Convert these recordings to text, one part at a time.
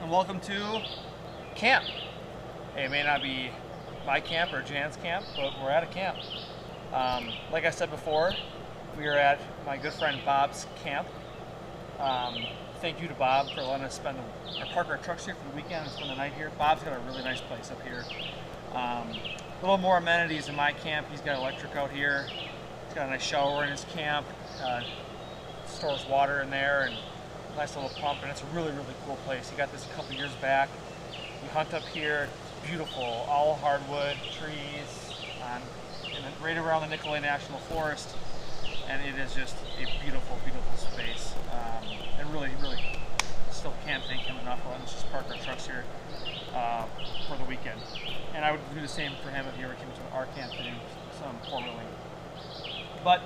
and welcome to camp. It may not be my camp or Jan's camp, but we're at a camp. Like I said before, we are at my good friend Bob's camp. Thank you to Bob for letting us park our trucks here for the weekend and spend the night here. Bob's got a really nice place up here. A little more amenities in my camp. He's got electric out here. He's got a nice shower in his camp. Stores water in there and a nice little pump, and it's a really, really cool place. He got this a couple years back. We hunt up here. It's beautiful, all hardwood trees, and right around the Nicolay National Forest, and it is just a beautiful, beautiful space. And really, really still can't thank him enough for letting us just park our trucks here for the weekend. And I would do the same for him if he ever came to our camp to do some four-wheeling. But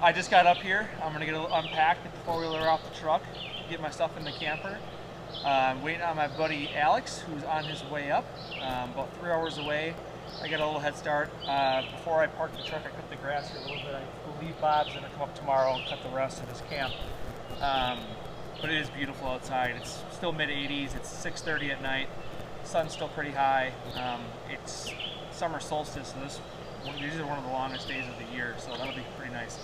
I just got up here. I'm gonna get it unpacked, get the four-wheeler off the truck, get my stuff in the camper. I'm waiting on my buddy Alex, who's on his way up, about 3 hours away. I got a little head start. Before I parked the truck, I cut the grass here a little bit. I believe Bob's gonna come up tomorrow and cut the rest of his camp. But it is beautiful outside. It's still mid-80s. It's 6:30 at night. Sun's still pretty high. It's summer solstice, so these are one of the longest days of the year, so that'll be pretty nice.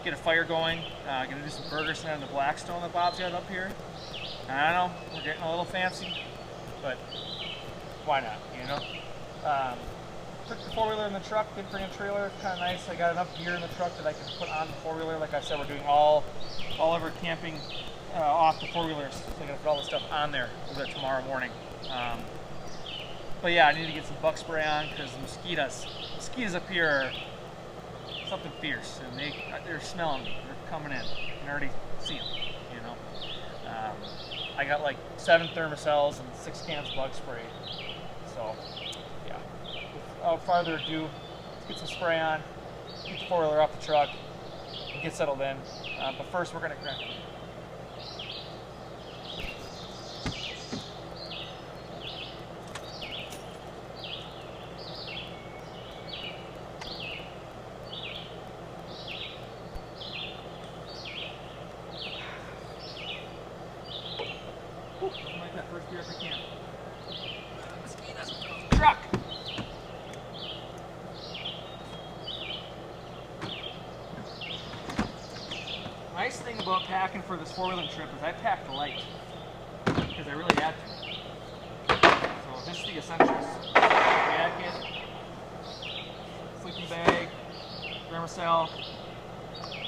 Get a fire going. Gonna do some burgers tonight on the Blackstone that Bob's got up here. I don't know, we're getting a little fancy, but why not, you know? Took the four-wheeler in the truck, didn't bring a trailer, kind of nice. I got enough gear in the truck that I can put on the four-wheeler. Like I said, we're doing all of our camping off the four-wheelers, so I gotta put all the stuff on there for tomorrow morning. But yeah, I need to get some bug spray on because the mosquitoes up here are something fierce, and they're smelling me. They're coming in. I can already see them, you know. I got like 7 thermocells and 6 cans of bug spray. So yeah, without further ado, let's get some spray on, get the four-wheeler off the truck, and get settled in. But first, we're gonna crack. Like that first beer if I can. Truck. Nice thing about packing for this four-wheeling trip is I packed light because I really had to. So this is the essentials: jacket, sleeping bag, thermocell,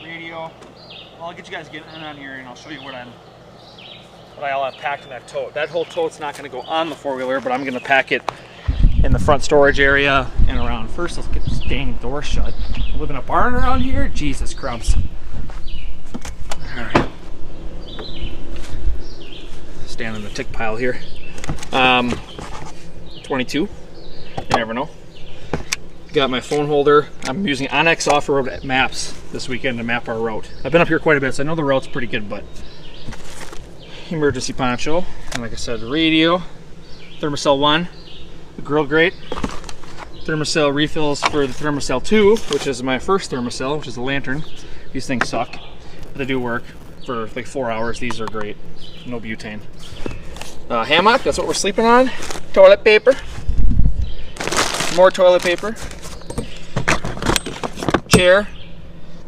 radio. Well, I'll get you guys getting in on here and I'll show you what I all have packed in that tote. That whole tote's not going to go on the four-wheeler, but I'm going to pack it in the front storage area and around. First, let's get this dang door shut. I live in a barn around here? Jesus crumbs. Alright. Stand in the tick pile here. 22. You never know. Got my phone holder. I'm using Onyx off-road maps this weekend to map our route. I've been up here quite a bit, so I know the route's pretty good, but emergency poncho, and like I said, radio, thermocell 1, the grill grate, thermocell refills for the thermocell 2, which is my first thermocell, which is a lantern. These things suck, but they do work for like 4 hours. These are great, no butane. Hammock, that's what we're sleeping on. Toilet paper, more toilet paper. Chair,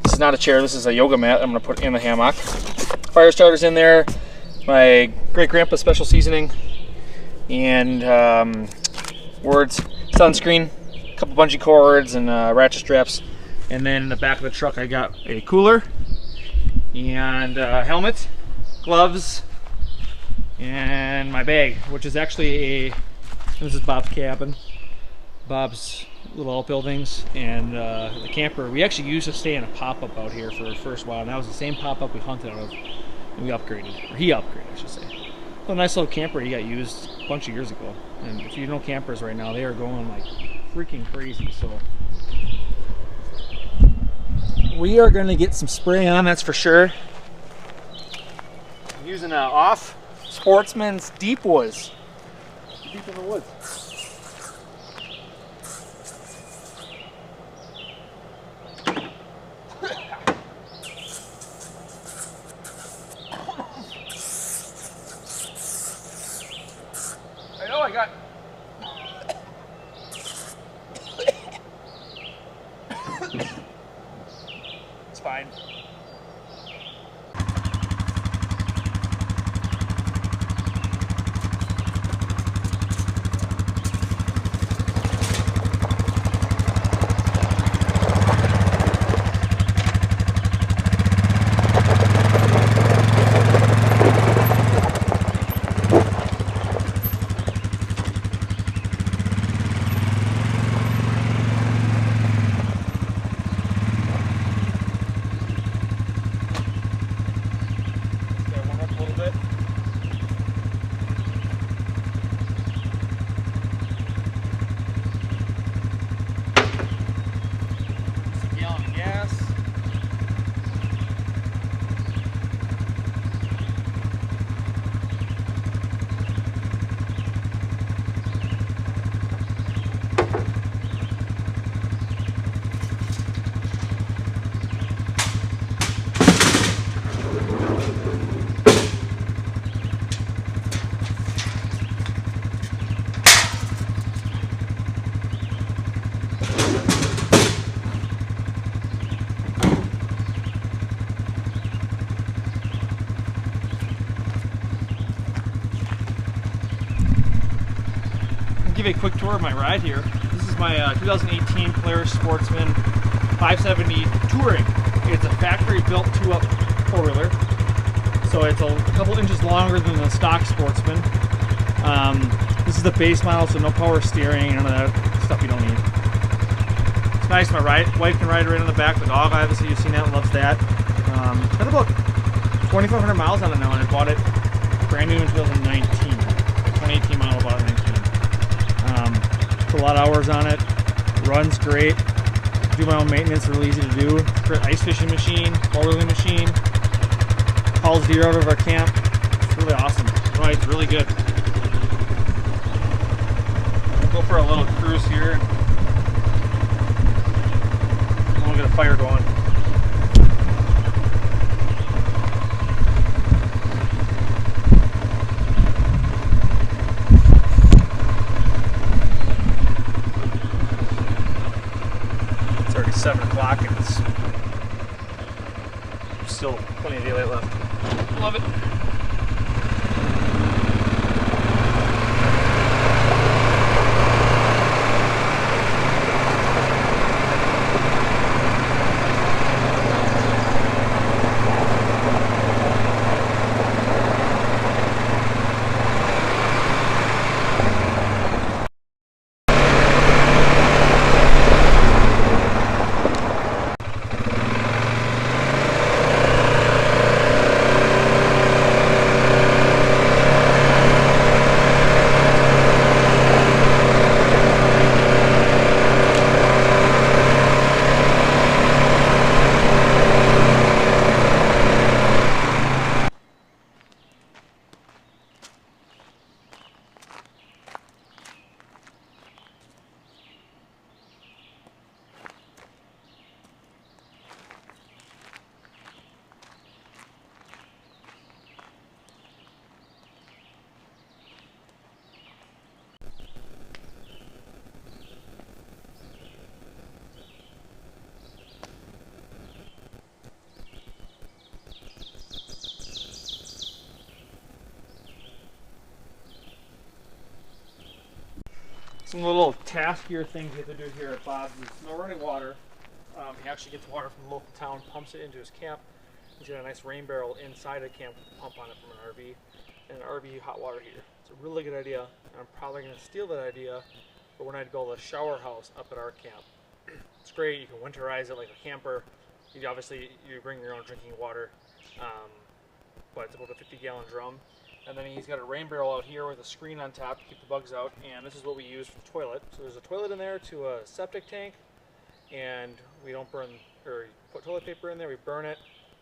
this is not a chair, this is a yoga mat I'm going to put in the hammock. Fire starter's in there. My great-grandpa's special seasoning, and words, sunscreen, a couple bungee cords, and ratchet straps. And then in the back of the truck I got a cooler, and a helmet, gloves, and my bag, which is actually this is Bob's cabin, Bob's little outbuildings, and the camper. We actually used to stay in a pop-up out here for the first while, and that was the same pop-up we hunted out of. And we upgraded, or he upgraded, I should say. So a nice little camper he got used a bunch of years ago. And if you know campers right now, they are going like freaking crazy. So we are going to get some spray on, that's for sure. I'm using an off Sportsman's Deep Woods. Deep in the woods. I got. It's fine. Give you a quick tour of my ride here. This is my 2018 Polaris Sportsman 570 Touring. It's a factory-built 2-up four-wheeler, so it's a couple inches longer than the stock Sportsman. This is the base model, so no power steering, none of that stuff you don't need. It's nice. My wife can ride right on the back. The dog, obviously, you've seen that, loves that. Got about 2,400 miles on it now, and I bought it brand new in 2019. 2018 model, bought it in 2019. Put a lot of hours on it. Runs great. Do my own maintenance, really easy to do. Great ice fishing machine, four-wheeling machine. Hauls deer out of our camp. It's really awesome. Ride's really good. Go for a little cruise here. We'll get a fire going. It's already 7 o'clock and it's still plenty of daylight left. Love it. Some little taskier things you have to do here at Bob's. There's no running water. He actually gets water from the local town, pumps it into his camp. He's got a nice rain barrel inside the camp with a pump on it from an RV, and an RV hot water heater. It's a really good idea, and I'm probably going to steal that idea for when I build a shower house up at our camp. It's great. You can winterize it like a camper. Obviously, you bring your own drinking water, but it's about a 50-gallon drum. And then he's got a rain barrel out here with a screen on top to keep the bugs out, and this is what we use for the toilet. So there's a toilet in there to a septic tank, and we don't burn, or put toilet paper in there, we burn it,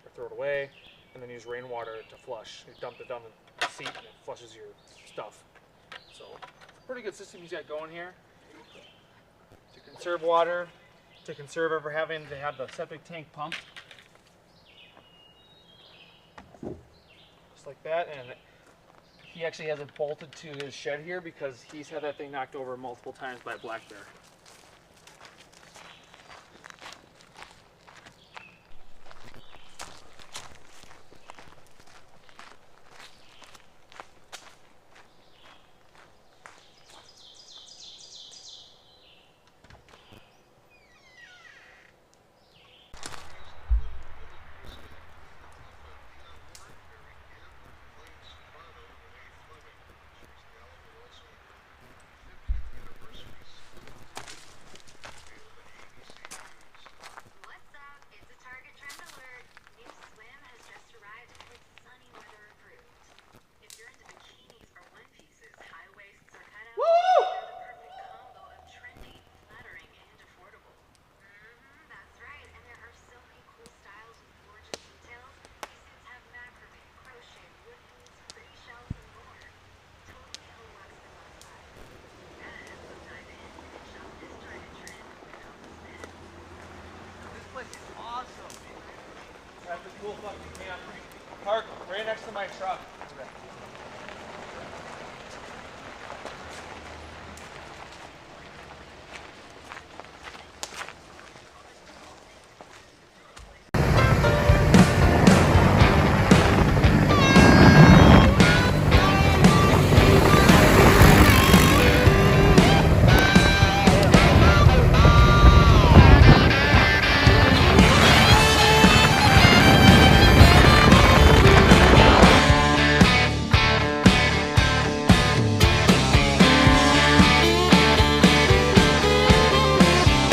or throw it away, and then use rainwater to flush. You dump it down the seat, and it flushes your stuff. So, it's a pretty good system he's got going here. To conserve water, to conserve ever having to have the septic tank pumped. Just like that, and he actually has it bolted to his shed here because he's had that thing knocked over multiple times by a black bear. That's a cool fucking camp. Park right next to my truck.